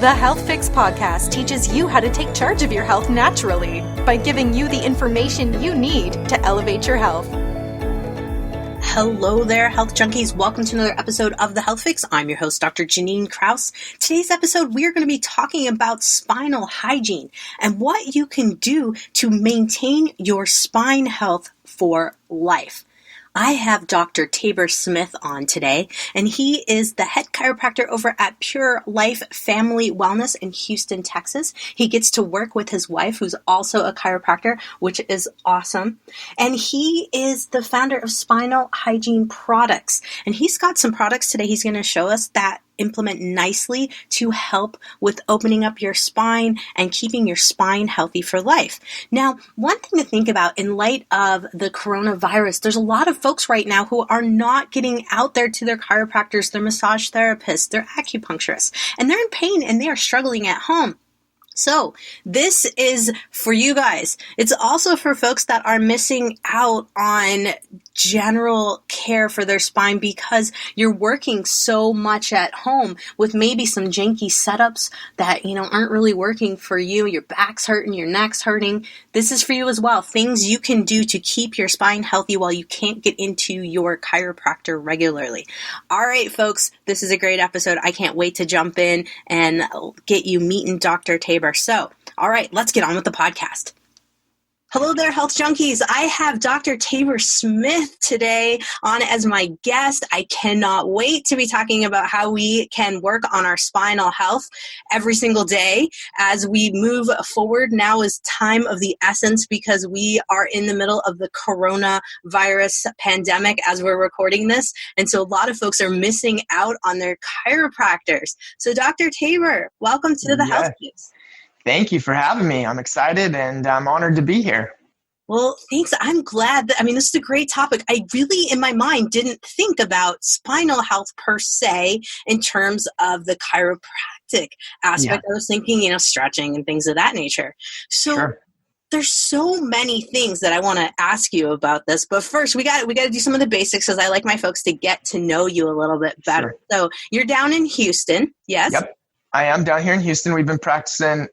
The Health Fix podcast teaches you how to take charge of your health naturally by giving you the information you need to elevate your health. Hello there, health junkies. Welcome to another episode of The Health Fix. I'm your host, Dr. Janine Krause. Today's episode, we are going to be talking about spinal hygiene and what you can do to maintain your spine health for life. I have Dr. Tabor Smith on today, and he is the head chiropractor over at Pure Life Family Wellness in Houston, Texas. He gets to work with his wife, who's also a chiropractor, which is awesome. And he is the founder of Spinal Hygiene Products. And he's got some products today he's going to show us that implement nicely to help with opening up your spine and keeping your spine healthy for life. Now, one thing to think about in light of the coronavirus, there's a lot of folks right now who are not getting out there to their chiropractors, their massage therapists, their acupuncturists, and they're in pain and they are struggling at home. So this is for you guys. It's also for folks that are missing out on general care for their spine because you're working so much at home with maybe some janky setups that, aren't really working for you. Your back's hurting, your neck's hurting. This is for you as well. Things you can do to keep your spine healthy while you can't get into your chiropractor regularly. All right, folks, this is a great episode. I can't wait to jump in and get you meeting Dr. Tabor. So, all right, let's get on with the podcast. Hello there, health junkies. I have Dr. Tabor Smith today on as my guest. I cannot wait to be talking about how we can work on our spinal health every single day as we move forward. Now is time of the essence because we are in the middle of the coronavirus pandemic as we're recording this. And so a lot of folks are missing out on their chiropractors. So Dr. Tabor, welcome to the Health Fix. Thank you for having me. I'm excited and I'm honored to be here. Well, thanks. I'm glad this is a great topic. I really, in my mind, didn't think about spinal health per se in terms of the chiropractic aspect. Yeah. I was thinking, stretching and things of that nature. So sure. There's so many things that I want to ask you about this. But first, we got to do some of the basics because I like my folks to get to know you a little bit better. Sure. So you're down in Houston, yes? Yep. I am down here in Houston. I've been practicing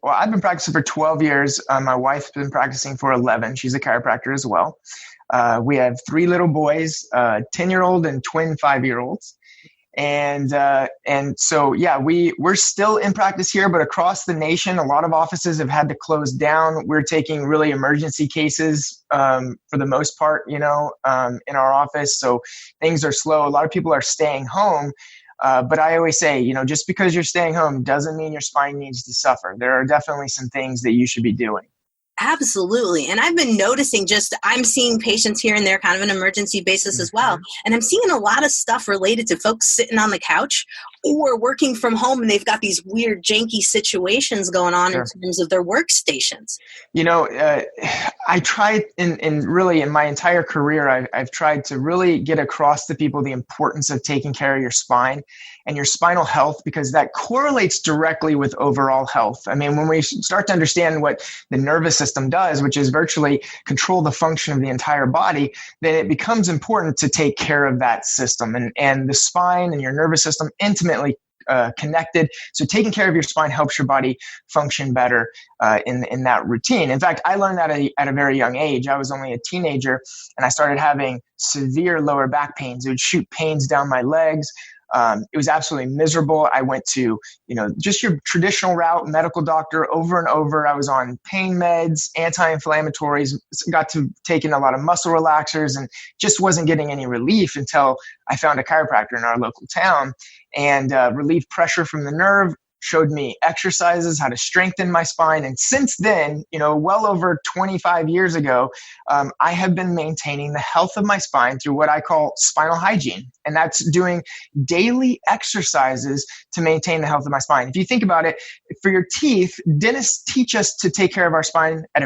for 12 years. My wife's been practicing for 11. She's a chiropractor as well. We have 3 little boys, 10-year-old and twin 5-year-olds. And so, yeah, we're still in practice here, but across the nation, a lot of offices have had to close down. We're taking really emergency cases, for the most part, in our office. So things are slow. A lot of people are staying home. But I always say, just because you're staying home doesn't mean your spine needs to suffer. There are definitely some things that you should be doing. Absolutely. And I've been noticing I'm seeing patients here and there, kind of an emergency basis as well. And I'm seeing a lot of stuff related to folks sitting on the couch or working from home and they've got these weird janky situations going on in terms of their workstations. I tried in my entire career, I've tried to really get across to people the importance of taking care of your spine and your spinal health, because that correlates directly with overall health. I mean, when we start to understand what the nervous system does, which is virtually control the function of the entire body, then it becomes important to take care of that system and the spine and your nervous system intimately connected. So taking care of your spine helps your body function better in that routine. In fact, I learned that at a very young age. I was only a teenager and I started having severe lower back pains. It would shoot pains down my legs. It was absolutely miserable. I went to, just your traditional route, medical doctor over and over. I was on pain meds, anti-inflammatories, got to take in a lot of muscle relaxers and just wasn't getting any relief until I found a chiropractor in our local town and relieved pressure from the nerve, showed me exercises, how to strengthen my spine. And since then, well over 25 years ago, I have been maintaining the health of my spine through what I call spinal hygiene. And that's doing daily exercises to maintain the health of my spine. If you think about it, for your teeth, dentists teach us to take care of our spine at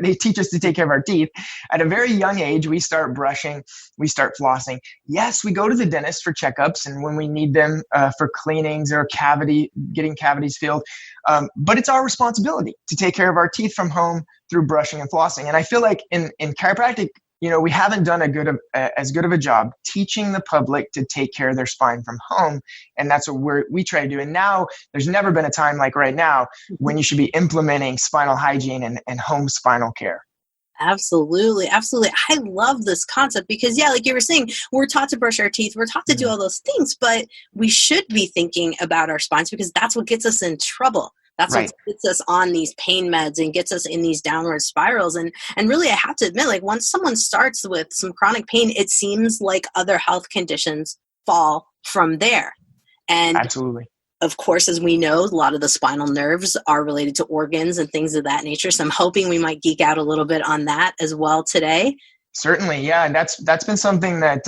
they teach us to take care of our teeth. At a very young age, we start brushing, we start flossing. Yes, we go to the dentist for checkups and when we need them for cleanings or getting cavities filled. But it's our responsibility to take care of our teeth from home through brushing and flossing. And I feel like in chiropractic, we haven't done as good of a job teaching the public to take care of their spine from home. And that's what we try to do. And now there's never been a time like right now when you should be implementing spinal hygiene and home spinal care. Absolutely. Absolutely. I love this concept because, yeah, like you were saying, we're taught to brush our teeth. We're taught to do all those things, but we should be thinking about our spines because that's what gets us in trouble. That's what gets us on these pain meds and gets us in these downward spirals. And really, I have to admit, like once someone starts with some chronic pain, it seems like other health conditions fall from there. And absolutely. Of course, as we know, a lot of the spinal nerves are related to organs and things of that nature. So I'm hoping we might geek out a little bit on that as well today. Certainly, yeah, and that's been something that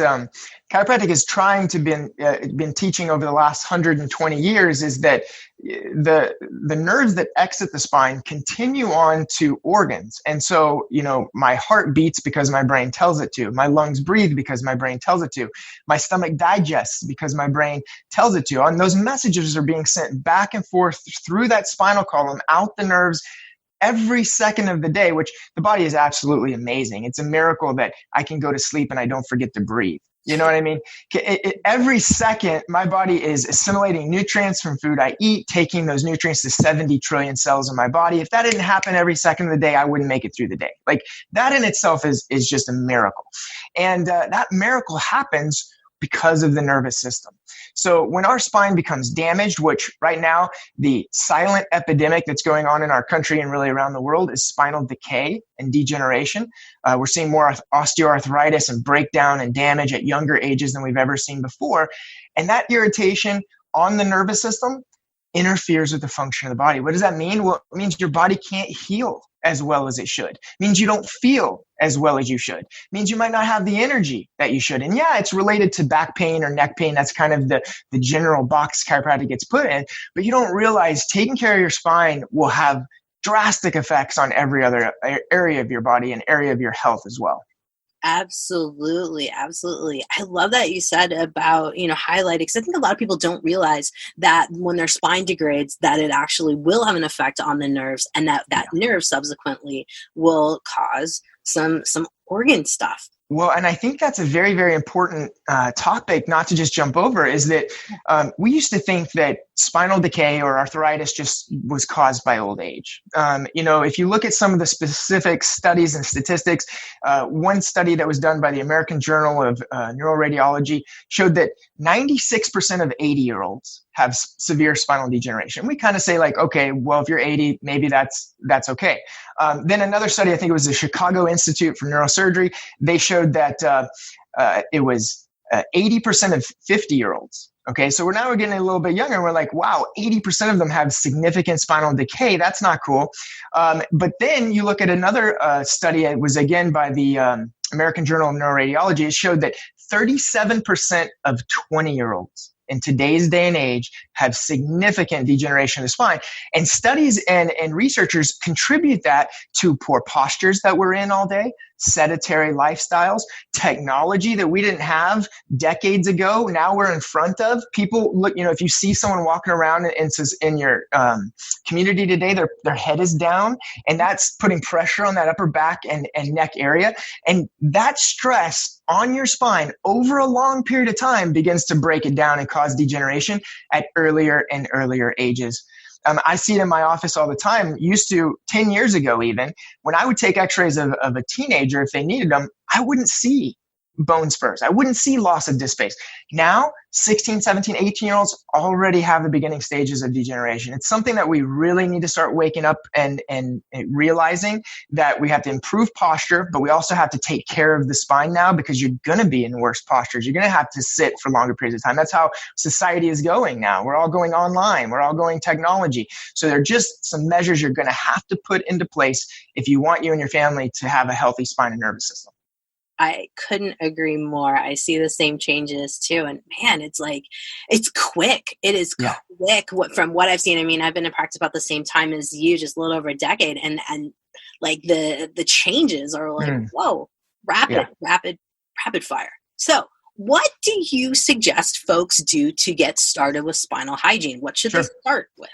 chiropractic is trying to been teaching over the last 120 years, is that the nerves that exit the spine continue on to organs. And so, my heart beats because my brain tells it to. My lungs breathe because my brain tells it to. My stomach digests because my brain tells it to. And those messages are being sent back and forth through that spinal column, out the nerves, every second of the day, which the body is absolutely amazing. It's a miracle that I can go to sleep and I don't forget to breathe. You know what I mean? Every second, my body is assimilating nutrients from food I eat, taking those nutrients to 70 trillion cells in my body. If that didn't happen every second of the day, I wouldn't make it through the day. Like that in itself is just a miracle. And that miracle happens because of the nervous system. So when our spine becomes damaged, which right now, the silent epidemic that's going on in our country and really around the world is spinal decay and degeneration. We're seeing more osteoarthritis and breakdown and damage at younger ages than we've ever seen before. And that irritation on the nervous system interferes with the function of the body. What does that mean? Well, it means your body can't heal as well as it should. It means you don't feel as well as you should. It means you might not have the energy that you should. And yeah, it's related to back pain or neck pain. That's kind of the general box chiropractic gets put in. But you don't realize taking care of your spine will have drastic effects on every other area of your body and area of your health as well. Absolutely. Absolutely. I love that you said about, highlighting, because I think a lot of people don't realize that when their spine degrades, that it actually will have an effect on the nerves, and that nerve subsequently will cause some organ stuff. Well, and I think that's a very, very important topic not to just jump over, is that we used to think that spinal decay or arthritis just was caused by old age. If you look at some of the specific studies and statistics, one study that was done by the American Journal of Neuroradiology showed that 96% of 80-year-olds have severe spinal degeneration. We kind of say like, okay, well, if you're 80, maybe that's okay. Then another study, I think it was the Chicago Institute for Neurosurgery, they showed that it was 80% of 50-year-olds. Okay, so we're getting a little bit younger, and we're like, wow, 80% of them have significant spinal decay. That's not cool. But then you look at another study, it was again by the American Journal of Neuroradiology, it showed that 37% of 20-year-olds in today's day and age have significant degeneration of the spine. And studies and researchers contribute that to poor postures that we're in all day, sedentary lifestyles, technology that we didn't have decades ago. Now we're in front of people. Look, if you see someone walking around and says in your community today, their head is down, and that's putting pressure on that upper back and neck area. And that stress on your spine over a long period of time begins to break it down and cause degeneration at earlier and earlier ages. I see it in my office all the time. Used to 10 years ago, even when I would take x-rays of a teenager, if they needed them, I wouldn't see bone spurs. I wouldn't see loss of disc space. Now, 16, 17, 18-year-olds already have the beginning stages of degeneration. It's something that we really need to start waking up and realizing that we have to improve posture, but we also have to take care of the spine now, because you're going to be in worse postures. You're going to have to sit for longer periods of time. That's how society is going now. We're all going online. We're all going technology. So there are just some measures you're going to have to put into place if you want you and your family to have a healthy spine and nervous system. I couldn't agree more. I see the same changes too. And man, it's quick. It is quick from what I've seen. I mean, I've been in practice about the same time as you, just a little over a decade. And like the changes are like, whoa, rapid fire. So what do you suggest folks do to get started with spinal hygiene? What should they start with?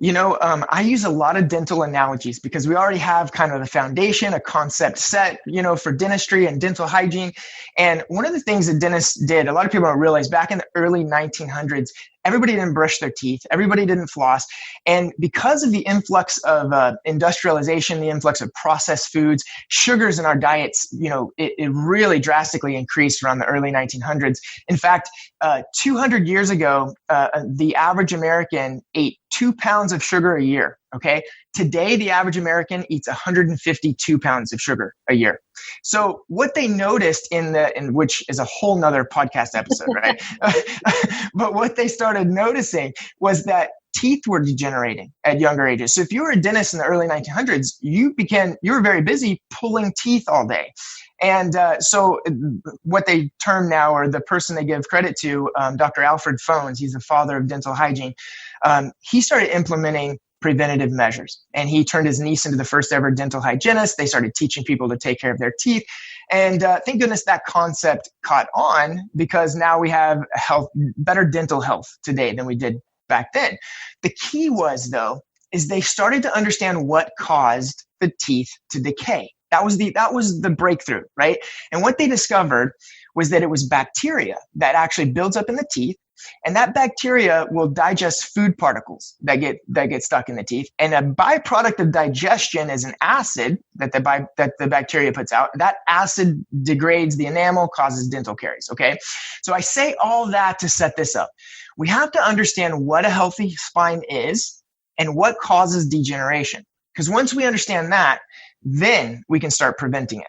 I use a lot of dental analogies because we already have kind of the foundation, a concept set, for dentistry and dental hygiene. And one of the things that dentists did, a lot of people don't realize, back in the early 1900s, everybody didn't brush their teeth. Everybody didn't floss. And because of the influx of industrialization, the influx of processed foods, sugars in our diets, it really drastically increased around the early 1900s. In fact, 200 years ago, the average American ate 2 pounds of sugar a year. Okay. Today, the average American eats 152 pounds of sugar a year. So what they noticed in which is a whole nother podcast episode, right? But what they started noticing was that teeth were degenerating at younger ages. So if you were a dentist in the early 1900s, you were very busy pulling teeth all day. And so what they term now, or the person they give credit to, Dr. Alfred Phones, he's the father of dental hygiene. He started implementing preventative measures, and he turned his niece into the first ever dental hygienist. They started teaching people to take care of their teeth. And thank goodness that concept caught on, because now we have better dental health today than we did back then. The key was, though, is they started to understand what caused the teeth to decay. That was the breakthrough, right? And what they discovered was that it was bacteria that actually builds up in the teeth, and that bacteria will digest food particles that get stuck in the teeth. And a byproduct of digestion is an acid that the bacteria puts out. That acid degrades the enamel, causes dental caries. Okay, so I say all that to set this up. We have to understand what a healthy spine is and what causes degeneration. Because once we understand that, then we can start preventing it.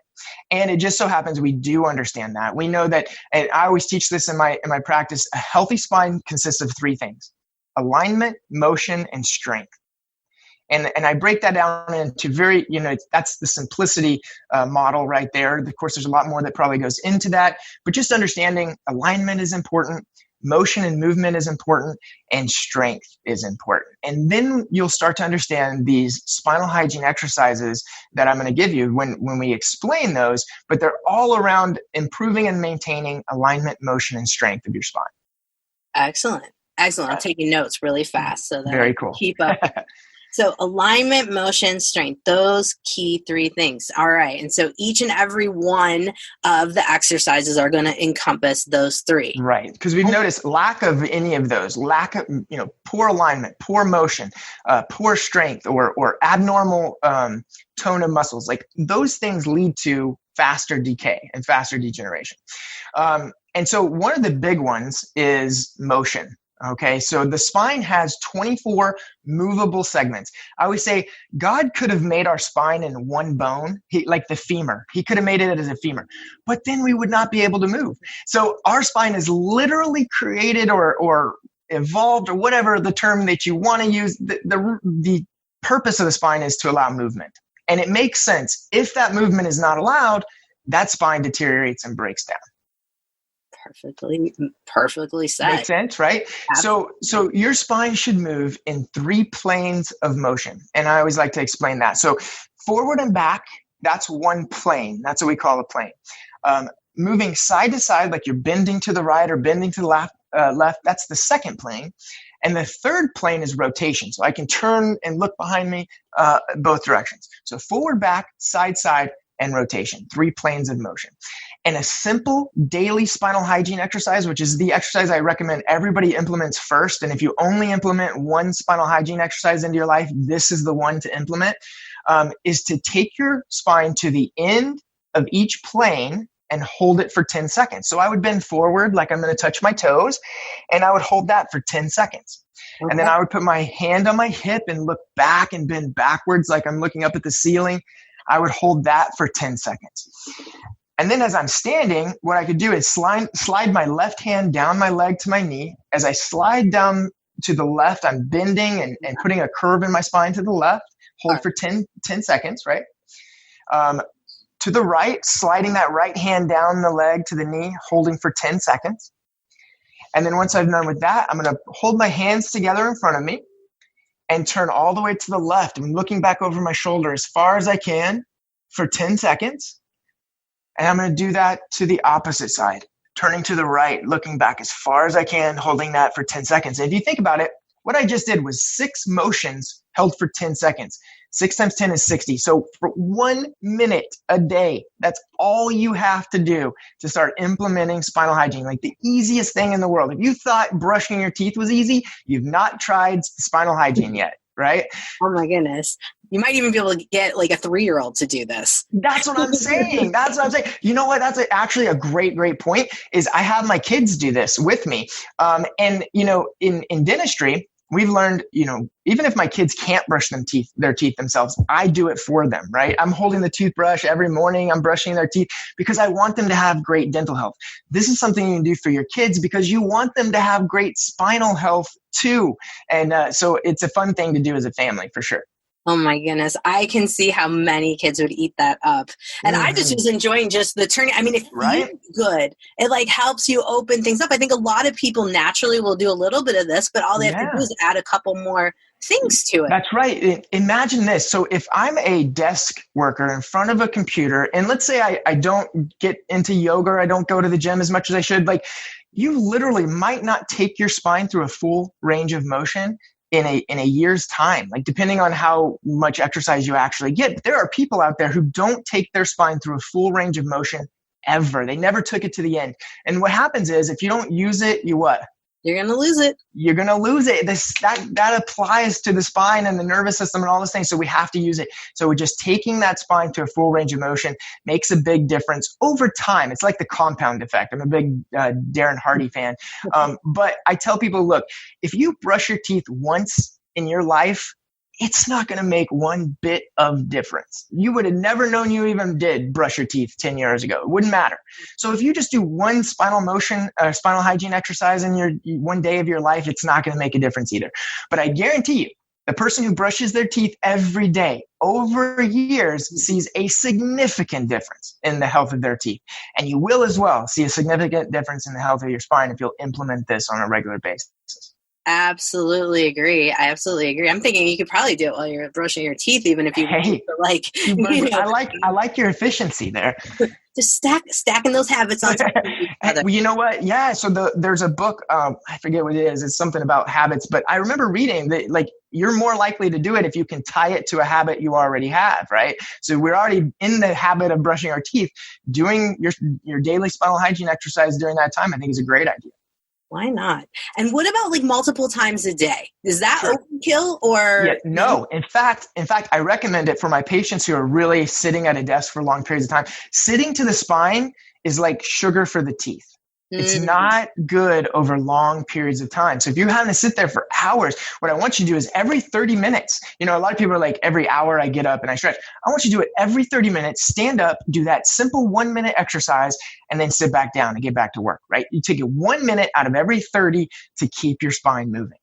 And it just so happens we do understand that. We know that, and I always teach this in my practice, a healthy spine consists of 3 things: alignment, motion, and strength. And I break that down into very, that's the simplicity model right there. Of course, there's a lot more that probably goes into that, but just understanding alignment is important. Motion and movement is important, and strength is important. And then you'll start to understand these spinal hygiene exercises that I'm going to give you when we explain those, but they're all around improving and maintaining alignment, motion, and strength of your spine. Excellent. I'm taking notes really fast so that Very I cool. Keep up. So alignment, motion, strength, those key 3 things. All right. And so each and every one of the exercises are going to encompass those 3. Right. Because we've noticed lack of any of those, poor alignment, poor motion, poor strength, or abnormal tone of muscles. Like those things lead to faster decay and faster degeneration. And so one of the big ones is motion. Okay, so the spine has 24 movable segments. I always say God could have made our spine in one bone, like the femur. He could have made it as a femur, but then we would not be able to move. So our spine is literally created or evolved, or whatever the term that you want to use. The purpose of the spine is to allow movement. And it makes sense. If that movement is not allowed, that spine deteriorates and breaks down. Perfectly said. Makes sense, right? Absolutely. So your spine should move in 3 planes of motion. And I always like to explain that. So forward and back, that's one plane. That's what we call a plane. Moving side to side, like you're bending to the right or bending to the left, that's the second plane. And the third plane is rotation. So I can turn and look behind me both directions. So forward, back, side, and rotation. 3 planes of motion. And a simple daily spinal hygiene exercise, which is the exercise I recommend everybody implements first. And if you only implement one spinal hygiene exercise into your life, this is the one to implement, is to take your spine to the end of each plane and hold it for 10 seconds. So I would bend forward like I'm going to touch my toes, and I would hold that for 10 seconds. Okay. And then I would put my hand on my hip and look back and bend backwards like I'm looking up at the ceiling. I would hold that for 10 seconds. And then as I'm standing, what I could do is slide my left hand down my leg to my knee. As I slide down to the left, I'm bending and putting a curve in my spine to the left. Hold for 10 seconds, right? To the right, sliding that right hand down the leg to the knee, holding for 10 seconds. And then once I've done with that, I'm going to hold my hands together in front of me and turn all the way to the left. I'm looking back over my shoulder as far as I can for 10 seconds. And I'm going to do that to the opposite side, turning to the right, looking back as far as I can, holding that for 10 seconds. And if you think about it, What I just did was 6 motions held for 10 seconds. 6 times 10 is 60. So for 1 minute a day, that's all you have to do to start implementing spinal hygiene. Like the easiest thing in the world. If you thought brushing your teeth was easy, you've not tried spinal hygiene yet, right? Oh my goodness. You might even be able to get like a 3-year-old to do this. That's what I'm saying. You know what? That's actually a great point is I have my kids do this with me. And, in dentistry, we've learned, even if my kids can't brush their teeth themselves, I do it for them, right? I'm holding the toothbrush every morning. I'm brushing their teeth because I want them to have great dental health. This is something you can do for your kids because you want them to have great spinal health too. And so it's a fun thing to do as a family for sure. Oh my goodness. I can see how many kids would eat that up. And I just was enjoying just the turning. I mean, it feels good. It like helps you open things up. I think a lot of people naturally will do a little bit of this, but all they have to do is add a couple more things to it. That's right. Imagine this. So if I'm a desk worker in front of a computer, and let's say I don't get into yoga, or I don't go to the gym as much as I should, like you literally might not take your spine through a full range of motion in a year's time, like depending on how much exercise you actually get. But there are people out there who don't take their spine through a full range of motion ever. They never took it to the end. And what happens is if you don't use it, you what? You're going to lose it. You're going to lose it. That applies to the spine and the nervous system and all those things. So we have to use it. So we're just taking that spine to a full range of motion makes a big difference over time. It's like the compound effect. I'm a big Darren Hardy fan. But I tell people, look, if you brush your teeth once in your life, it's not going to make one bit of difference. You would have never known you even did brush your teeth 10 years ago. It wouldn't matter. So if you just do one spinal hygiene exercise in your one day of your life, it's not going to make a difference either. But I guarantee you, the person who brushes their teeth every day over years sees a significant difference in the health of their teeth. And you will as well see a significant difference in the health of your spine if you'll implement this on a regular basis. Absolutely agree. I absolutely agree. I'm thinking you could probably do it while you're brushing your teeth, even if you I like your efficiency there. Just stacking those habits on top of each other. You know what? Yeah. So there's a book. I forget what it is. It's something about habits, but I remember reading that like you're more likely to do it if you can tie it to a habit you already have, right? So we're already in the habit of brushing our teeth. Doing your daily spinal hygiene exercise during that time, I think is a great idea. Why not? And what about like multiple times a day? Is that overkill or? Yeah, no. In fact, I recommend it for my patients who are really sitting at a desk for long periods of time. Sitting to the spine is like sugar for the teeth. It's not good over long periods of time. So if you're having to sit there for hours, what I want you to do is every 30 minutes, a lot of people are like, every hour I get up and I stretch. I want you to do it every 30 minutes, stand up, do that simple 1 minute exercise, and then sit back down and get back to work, right? You take it 1 minute out of every 30 to keep your spine moving.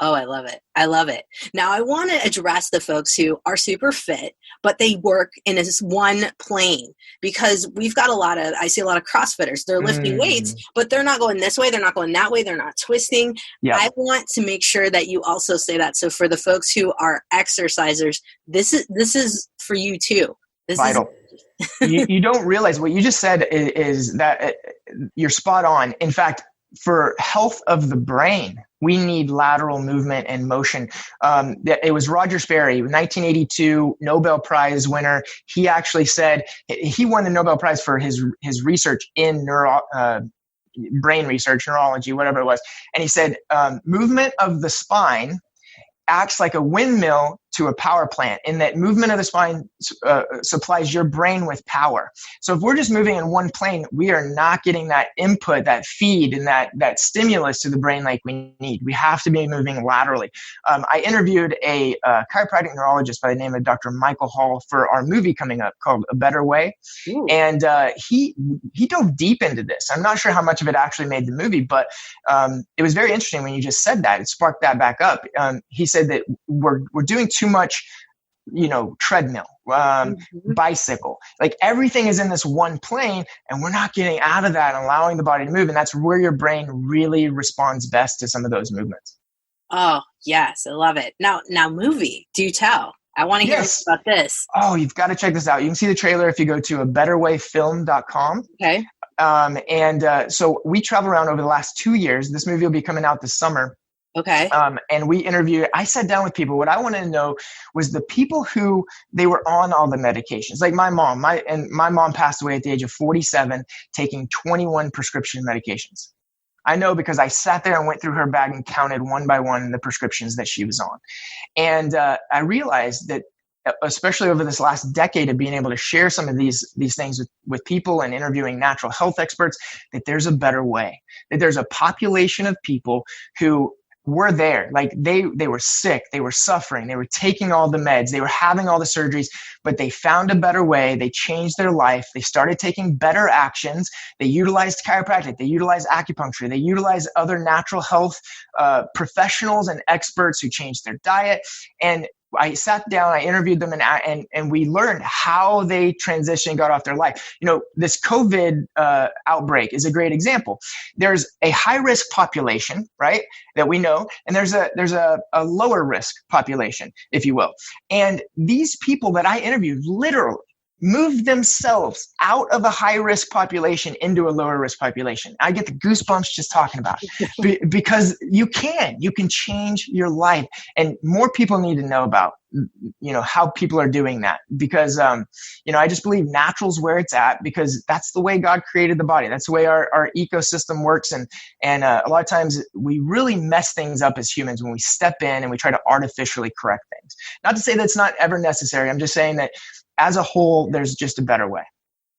Oh, I love it. I love it. Now, I want to address the folks who are super fit, but they work in this one plane because I see a lot of CrossFitters. They're lifting weights, but they're not going this way. They're not going that way. They're not twisting. Yeah. I want to make sure that you also say that. So for the folks who are exercisers, this is for you too. This Vital. You don't realize what you just said is that you're spot on. In fact, for health of the brain, we need lateral movement and motion. It was Roger Sperry, 1982 Nobel Prize winner. He actually said he won the Nobel Prize for his research in brain research, neurology, whatever it was. And he said, movement of the spine acts like a windmill to a power plant, in that movement of the spine supplies your brain with power. So if we're just moving in one plane, we are not getting that input, that feed, and that stimulus to the brain like we need. We have to be moving laterally. I interviewed a chiropractic neurologist by the name of Dr. Michael Hall for our movie coming up called A Better Way. Ooh. And he dove deep into this. I'm not sure how much of it actually made the movie, but it was very interesting when you just said that. It sparked that back up. He said that we're doing too much, treadmill, bicycle, like everything is in this one plane and we're not getting out of that and allowing the body to move. And that's where your brain really responds best to some of those movements. Oh, yes. I love it. Now movie, do tell. I want to hear about this. Oh, you've got to check this out. You can see the trailer if you go to abetterwayfilm.com. Okay. So we travel around over the last 2 years. This movie will be coming out this summer. Okay. And we interviewed, I sat down with people. What I wanted to know was the people who they were on all the medications. Like my mom, my mom passed away at the age of 47, taking 21 prescription medications. I know because I sat there and went through her bag and counted one by one the prescriptions that she was on. And I realized that, especially over this last decade of being able to share some of these things with people and interviewing natural health experts, that there's a better way, that there's a population of people who were there. Like they were sick, they were suffering, they were taking all the meds, they were having all the surgeries, but they found a better way. They changed their life. They started taking better actions. They utilized chiropractic. They utilized acupuncture. They utilized other natural health professionals and experts who changed their diet. And I sat down, I interviewed them, and we learned how they transitioned, got off their life. This COVID outbreak is a great example. There's a high risk population, right, that we know, and there's a lower risk population, if you will. And these people that I interviewed literally moved themselves out of a high risk population into a lower risk population. I get the goosebumps just talking about it because you can change your life, and more people need to know about, how people are doing that, because, I just believe natural's where it's at, because that's the way God created the body. That's the way our ecosystem works. And a lot of times we really mess things up as humans when we step in and we try to artificially correct things. Not to say that's not ever necessary. I'm just saying that as a whole, there's just a better way.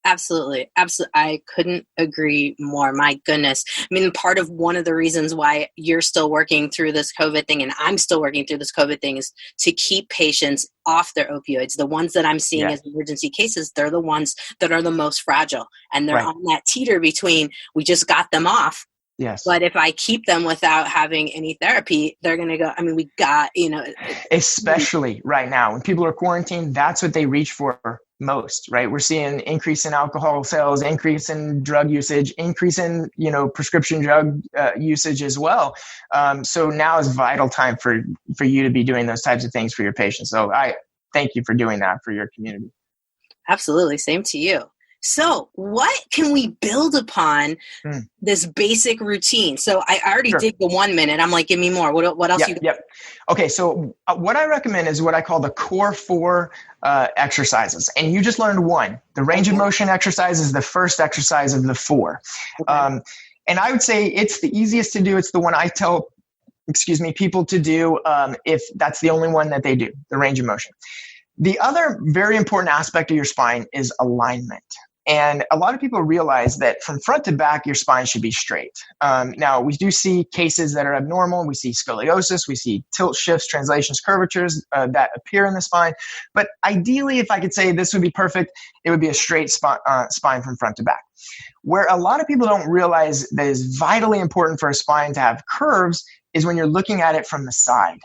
Absolutely. Absolutely. I couldn't agree more. My goodness. I mean, part of one of the reasons why you're still working through this COVID thing and I'm still working through this COVID thing is to keep patients off their opioids. The ones that I'm seeing as emergency cases, they're the ones that are the most fragile. And they're on that teeter between, we just got them off. Yes. But if I keep them without having any therapy, they're going to go, we got, Especially right now when people are quarantined, that's what they reach for most, right? We're seeing an increase in alcohol sales, increase in drug usage, increase in, prescription drug usage as well. So now is vital time for you to be doing those types of things for your patients. So I thank you for doing that for your community. Absolutely. Same to you. So what can we build upon this basic routine? So I already did the 1 minute. I'm like, give me more. What else you got? Yep. Okay. So what I recommend is what I call the core 4 exercises. And you just learned one. The range of motion exercise is the first exercise of the 4. Okay. And I would say it's the easiest to do. It's the one I tell, people to do if that's the only one that they do, the range of motion. The other very important aspect of your spine is alignment. And a lot of people realize that from front to back, your spine should be straight. Now, we do see cases that are abnormal. We see scoliosis. We see tilt shifts, translations, curvatures that appear in the spine. But ideally, if I could say this would be perfect, it would be a straight spine from front to back. Where a lot of people don't realize that is vitally important for a spine to have curves is when you're looking at it from the side.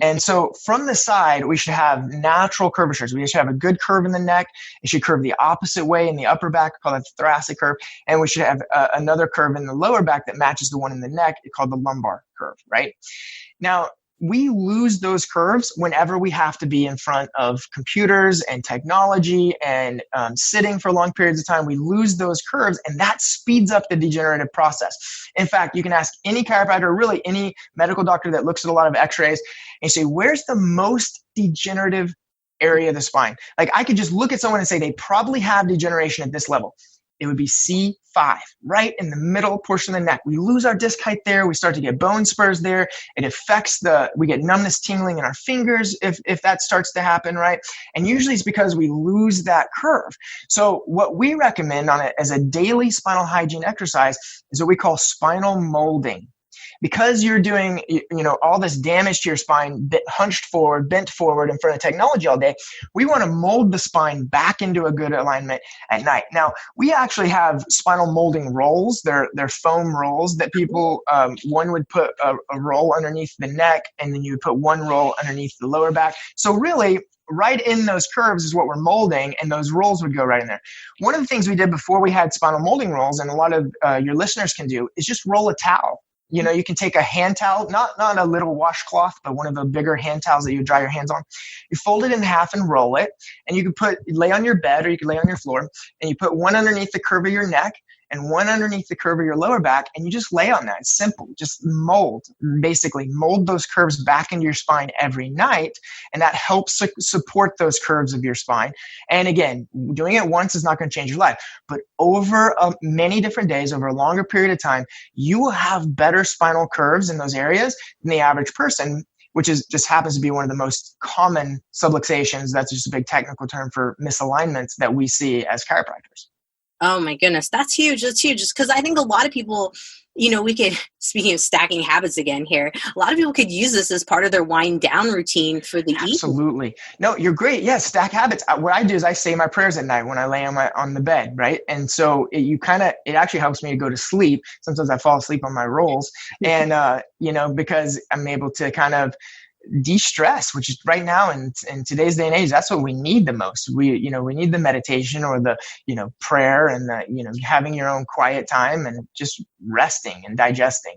And so from the side, we should have natural curvatures. We should have a good curve in the neck. It should curve the opposite way in the upper back, called the thoracic curve. And we should have another curve in the lower back that matches the one in the neck, called the lumbar curve, right? Now, we lose those curves whenever we have to be in front of computers and technology and sitting for long periods of time. We lose those curves, and that speeds up the degenerative process. In fact, you can ask any chiropractor, really any medical doctor that looks at a lot of x-rays, and say, where's the most degenerative area of the spine? Like, I could just look at someone and say they probably have degeneration at this level. It would be C5, right in the middle portion of the neck. We lose our disc height there. We start to get bone spurs there. It affects we get numbness, tingling in our fingers if that starts to happen, right? And usually it's because we lose that curve. So what we recommend on it as a daily spinal hygiene exercise is what we call spinal molding. Because you're doing, all this damage to your spine, hunched forward, bent forward in front of technology all day, we want to mold the spine back into a good alignment at night. Now, we actually have spinal molding rolls. They're foam rolls that people, one would put a roll underneath the neck, and then you would put one roll underneath the lower back. So really, right in those curves is what we're molding, and those rolls would go right in there. One of the things we did before we had spinal molding rolls, and a lot of your listeners can do, is just roll a towel. You can take a hand towel, not a little washcloth, but one of the bigger hand towels that you dry your hands on. You fold it in half and roll it, and you can lay on your bed, or you can lay on your floor, and you put one underneath the curve of your neck and one underneath the curve of your lower back, and you just lay on that. It's simple. Just basically mold those curves back into your spine every night, and that helps support those curves of your spine. And again, doing it once is not going to change your life, but over many different days, over a longer period of time, you will have better spinal curves in those areas than the average person, which just happens to be one of the most common subluxations. That's just a big technical term for misalignments that we see as chiropractors. Oh my goodness. That's huge. That's huge. Just because I think a lot of people, we could, speaking of stacking habits again here, a lot of people could use this as part of their wind down routine for the evening. Absolutely. No, you're great. Yeah, stack habits. What I do is I say my prayers at night when I lay on the bed, right? And so it actually helps me to go to sleep. Sometimes I fall asleep on my rolls, and because I'm able to kind of de-stress, which is right now in today's day and age, that's what we need the most. We need the meditation or the prayer and the having your own quiet time and just resting and digesting.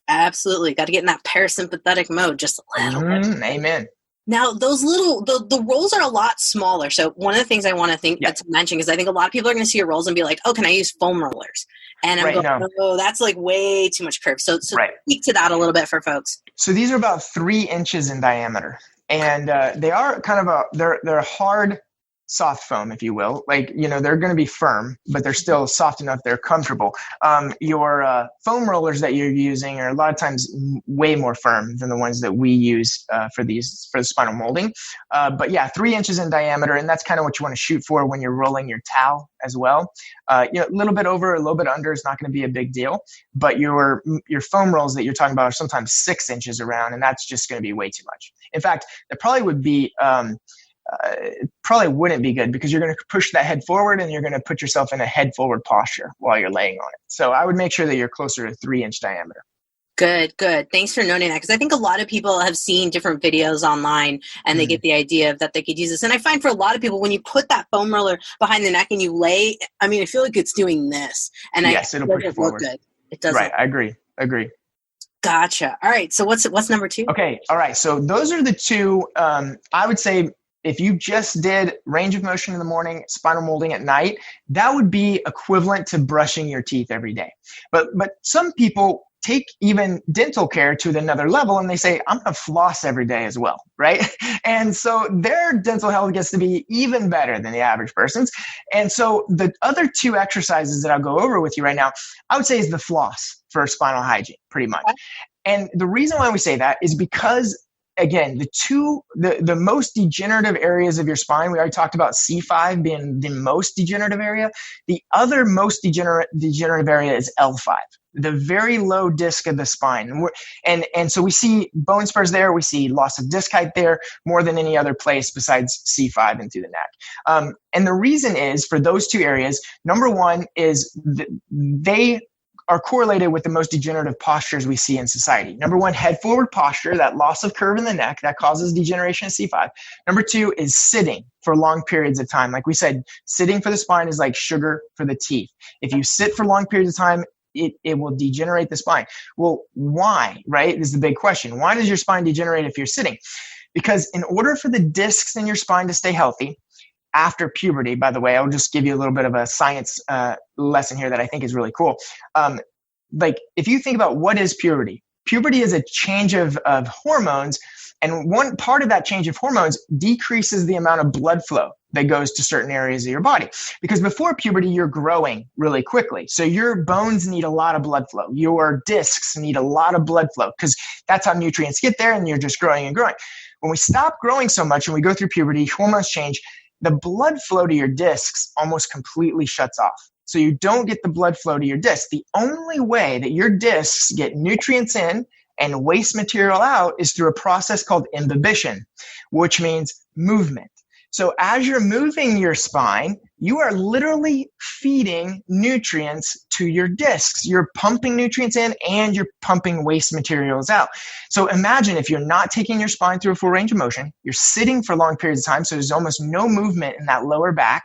Absolutely, got to get in that parasympathetic mode just a little bit. Amen. Now, those the rolls are a lot smaller. So one of the things I want to mention is I think a lot of people are going to see your rolls and be like, "Oh, can I use foam rollers?" And I'm going, "Oh, that's like way too much curve." So speak to that a little bit for folks. So these are about 3 inches in diameter, and they are kind of they're hard, soft foam, if you will. Like, they're going to be firm, but they're still soft enough they're comfortable. Your foam rollers that you're using are a lot of times way more firm than the ones that we use for the spinal molding. But yeah, 3 inches in diameter, and that's kind of what you want to shoot for when you're rolling your towel as well. A little bit over, a little bit under is not going to be a big deal, but your foam rolls that you're talking about are sometimes 6 inches around, and that's just going to be way too much. In fact, that probably would be it probably wouldn't be good, because you're going to push that head forward and you're going to put yourself in a head forward posture while you're laying on it. So I would make sure that you're closer to 3 inch diameter. Good. Thanks for noting that, because I think a lot of people have seen different videos online and they get the idea that they could use this. And I find for a lot of people, when you put that foam roller behind the neck and you lay, I feel like it's doing this. And it'll push you forward. Good. It does. Right. I agree. Gotcha. All right. So what's number 2? Okay. All right. So those are the 2, I would say, if you just did range of motion in the morning, spinal molding at night, that would be equivalent to brushing your teeth every day. But some people take even dental care to another level, and they say, I'm going to floss every day as well, right? And so their dental health gets to be even better than the average person's. And so the other 2 exercises that I'll go over with you right now, I would say is the floss for spinal hygiene, pretty much. And the reason why we say that is because, again, the most degenerative areas of your spine, we already talked about C5 being the most degenerative area. The other most degenerative area is L5, the very low disc of the spine. And so we see bone spurs there. We see loss of disc height there more than any other place besides C5 and through the neck. And the reason is, for those 2 areas, number one is they are correlated with the most degenerative postures we see in society. Number one, head forward posture, that loss of curve in the neck, that causes degeneration of C5. Number 2 is sitting for long periods of time. Like we said, sitting for the spine is like sugar for the teeth. If you sit for long periods of time, it will degenerate the spine. Well, why, right? This is the big question. Why does your spine degenerate if you're sitting? Because in order for the discs in your spine to stay healthy, after puberty, by the way, I'll just give you a little bit of a science lesson here that I think is really cool. Like, if you think about what is puberty, puberty is a change of hormones. And one part of that change of hormones decreases the amount of blood flow that goes to certain areas of your body. Because before puberty, you're growing really quickly. So your bones need a lot of blood flow. Your discs need a lot of blood flow, because that's how nutrients get there, and you're just growing and growing. When we stop growing so much and we go through puberty, hormones change, the blood flow to your discs almost completely shuts off. So you don't get the blood flow to your discs. The only way that your discs get nutrients in and waste material out is through a process called imbibition, which means movement. So as you're moving your spine, you are literally feeding nutrients to your discs. You're pumping nutrients in and you're pumping waste materials out. So imagine if you're not taking your spine through a full range of motion, you're sitting for long periods of time, so there's almost no movement in that lower back.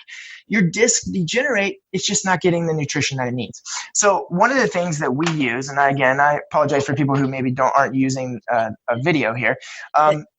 your discs degenerate. It's just not getting the nutrition that it needs. So one of the things that we use, and again, I apologize for people who maybe aren't using a video here,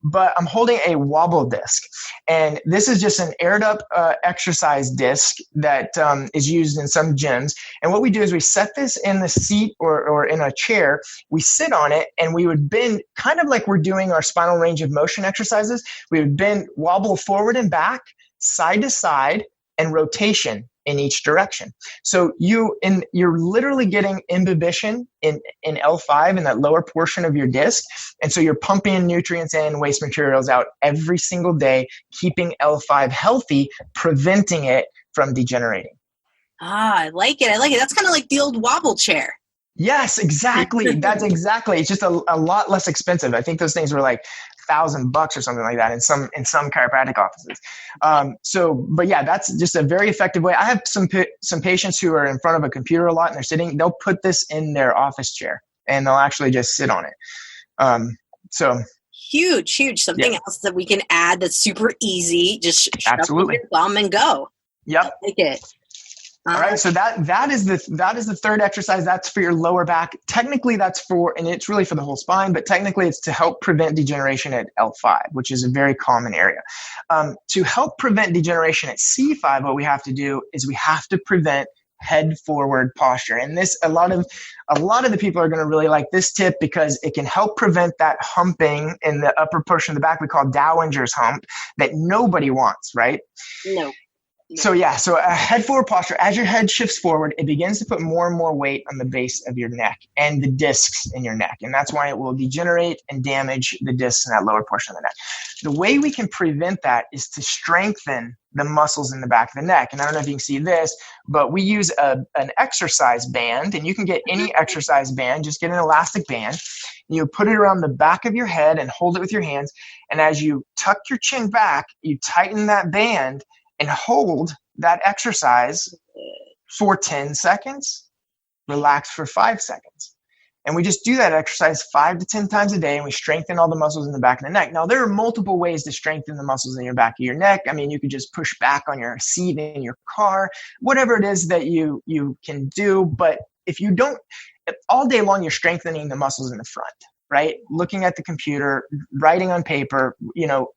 but I'm holding a wobble disc. And this is just an aired up exercise disc that is used in some gyms. And what we do is we set this in the seat or in a chair. We sit on it and we would bend, kind of like we're doing our spinal range of motion exercises. We would bend, wobble forward and back, side to side, and rotation in each direction. So you're literally getting imbibition in L5 in that lower portion of your disc. And so you're pumping nutrients in, waste materials out every single day, keeping L5 healthy, preventing it from degenerating. I like it. That's kind of like the old wobble chair. Yes, exactly. That's exactly. It's just a lot less expensive. I think those things were like $1,000 or something like that in some chiropractic offices. But yeah, that's just a very effective way. I have some patients who are in front of a computer a lot and they'll put this in their office chair and they'll actually just sit on it. So huge. Something else that we can add that's super easy. Just absolutely your thumb and go. Yep. I like it. All right, so that is the third exercise. That's for your lower back. Technically, and it's really for the whole spine, but technically it's to help prevent degeneration at L5, which is a very common area. To help prevent degeneration at C5, what we have to do is we have to prevent head forward posture. And this, a lot of the people are going to really like this tip because it can help prevent that humping in the upper portion of the back we call Dowinger's hump that nobody wants, right? No. So a head forward posture, as your head shifts forward, it begins to put more and more weight on the base of your neck and the discs in your neck. And that's why it will degenerate and damage the discs in that lower portion of the neck. The way we can prevent that is to strengthen the muscles in the back of the neck. And I don't know if you can see this, but we use an exercise band, and you can get any exercise band, just get an elastic band. You put it around the back of your head and hold it with your hands. And as you tuck your chin back, you tighten that band and hold that exercise for 10 seconds, relax for 5 seconds. And we just do that exercise 5 to 10 times a day, and we strengthen all the muscles in the back of the neck. Now, there are multiple ways to strengthen the muscles in your back of your neck. I mean, you could just push back on your seat in your car, whatever it is that you can do. But if you don't, all day long, you're strengthening the muscles in the front. Right? Looking at the computer, writing on paper,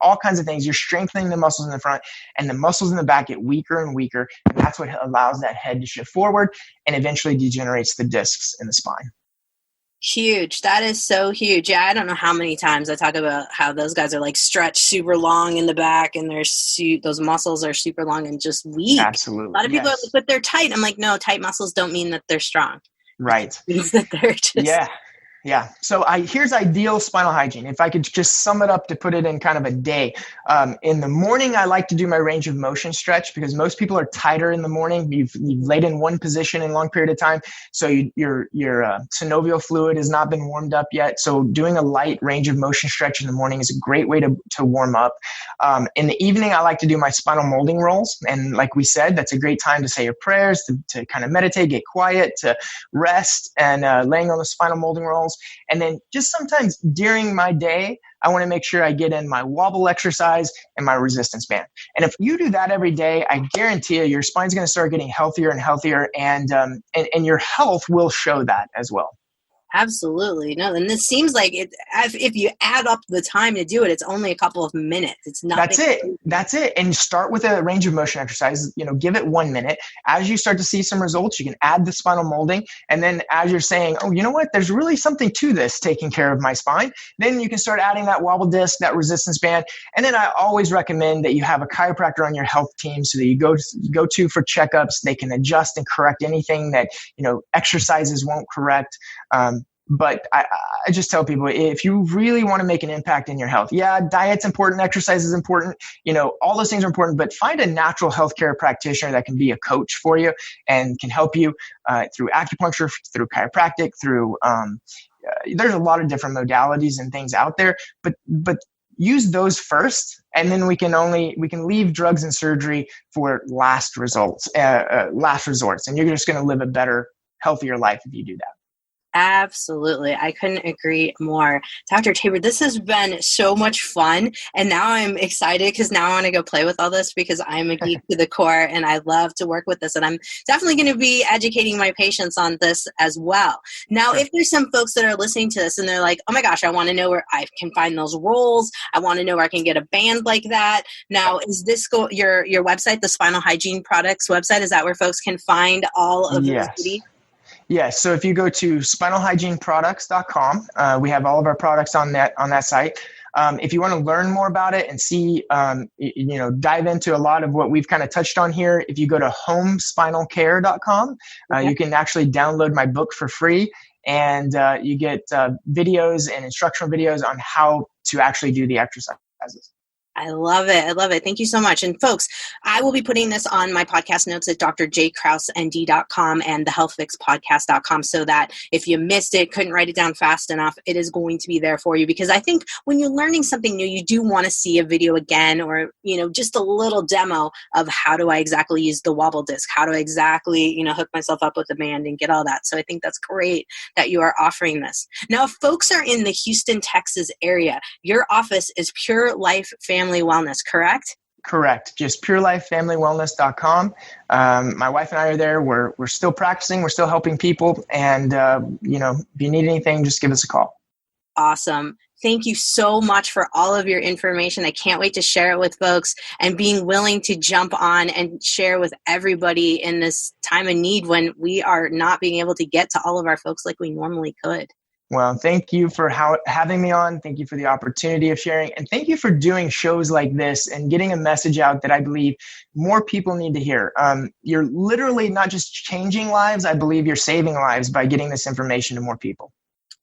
all kinds of things. You're strengthening the muscles in the front, and the muscles in the back get weaker and weaker. And that's what allows that head to shift forward and eventually degenerates the discs in the spine. Huge. That is so huge. Yeah, I don't know how many times I talk about how those guys are like stretched super long in the back and those muscles are super long and just weak. Absolutely. A lot of people are like, but they're tight. I'm like, no, tight muscles don't mean that they're strong. Right. It means that they're just... Yeah. So here's ideal spinal hygiene. If I could just sum it up to put it in kind of a day. In the morning, I like to do my range of motion stretch because most people are tighter in the morning. You've laid in one position in a long period of time. So your synovial fluid has not been warmed up yet. So doing a light range of motion stretch in the morning is a great way to warm up. In the evening, I like to do my spinal molding rolls. And like we said, that's a great time to say your prayers, to kind of meditate, get quiet, to rest, and laying on the spinal molding rolls. And then just sometimes during my day, I want to make sure I get in my wobble exercise and my resistance band. And if you do that every day, I guarantee you, your spine's going to start getting healthier and healthier, and your health will show that as well. Absolutely. No, and this seems like if you add up the time to do it, it's only a couple of minutes. It's not. That's it. And start with a range of motion exercise. Give it 1 minute. As you start to see some results, you can add the spinal molding. And then as you're saying, oh, you know what? There's really something to this taking care of my spine. Then you can start adding that wobble disc, that resistance band. And then I always recommend that you have a chiropractor on your health team so that you go to for checkups. They can adjust and correct anything that, exercises won't correct. But I just tell people, if you really want to make an impact in your health, diet's important, exercise is important, all those things are important, but find a natural healthcare practitioner that can be a coach for you and can help you through acupuncture, through chiropractic, through there's a lot of different modalities and things out there, but use those first, and then we can leave drugs and surgery for last resorts, and you're just going to live a better, healthier life if you do that. Absolutely. I couldn't agree more. Dr. Tabor, this has been so much fun. And now I'm excited because now I want to go play with all this because I'm a geek to the core and I love to work with this. And I'm definitely going to be educating my patients on this as well. Now, if there's some folks that are listening to this and they're like, oh my gosh, I want to know where I can find those roles. I want to know where I can get a band like that. Now, is this your website, the Spinal Hygiene Products website? Is that where folks can find all of those goodies? Yes. So if you go to spinalhygieneproducts.com, we have all of our products on that site. If you want to learn more about it and see, dive into a lot of what we've kind of touched on here, if you go to homespinalcare.com, you can actually download my book for free, and you get videos and instructional videos on how to actually do the exercises. I love it. I love it. Thank you so much. And folks, I will be putting this on my podcast notes at drjkrausend.com and thehealthfixpodcast.com so that if you missed it, couldn't write it down fast enough, it is going to be there for you. Because I think when you're learning something new, you do want to see a video again or, just a little demo of how do I exactly use the wobble disc? How do I exactly, hook myself up with the band and get all that? So I think that's great that you are offering this. Now, if folks are in the Houston, Texas area, your office is Pure Life Family Wellness, correct? Correct. Just purelifefamilywellness.com. My wife and I are there. We're still practicing. We're still helping people. And, if you need anything, just give us a call. Awesome. Thank you so much for all of your information. I can't wait to share it with folks and being willing to jump on and share with everybody in this time of need when we are not being able to get to all of our folks like we normally could. Well, thank you for having me on. Thank you for the opportunity of sharing. And thank you for doing shows like this and getting a message out that I believe more people need to hear. You're literally not just changing lives. I believe you're saving lives by getting this information to more people.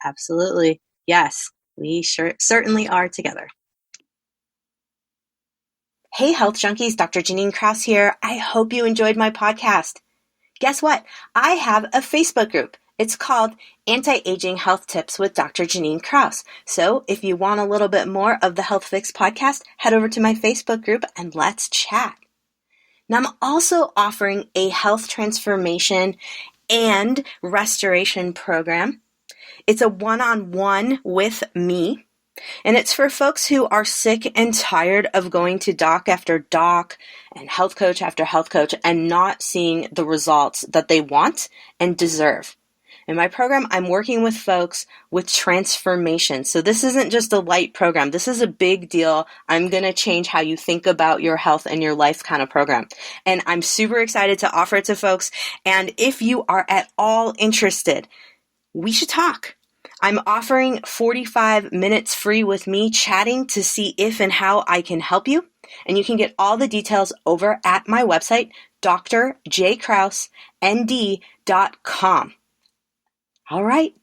Absolutely. Yes, we certainly are together. Hey, Health Junkies, Dr. Janine Kraus here. I hope you enjoyed my podcast. Guess what? I have a Facebook group. It's called Anti-Aging Health Tips with Dr. Janine Kraus. So if you want a little bit more of the Health Fix podcast, head over to my Facebook group and let's chat. Now, I'm also offering a health transformation and restoration program. It's a one-on-one with me. And it's for folks who are sick and tired of going to doc after doc and health coach after health coach and not seeing the results that they want and deserve. In my program, I'm working with folks with transformation. So this isn't just a light program. This is a big deal. I'm going to change how you think about your health and your life kind of program. And I'm super excited to offer it to folks. And if you are at all interested, we should talk. I'm offering 45 minutes free with me chatting to see if and how I can help you. And you can get all the details over at my website, drjkrausend.com. All right.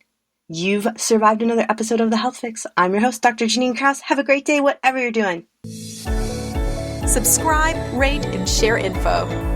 You've survived another episode of The Health Fix. I'm your host, Dr. Janine Kraus. Have a great day, whatever you're doing. Subscribe, rate, and share info.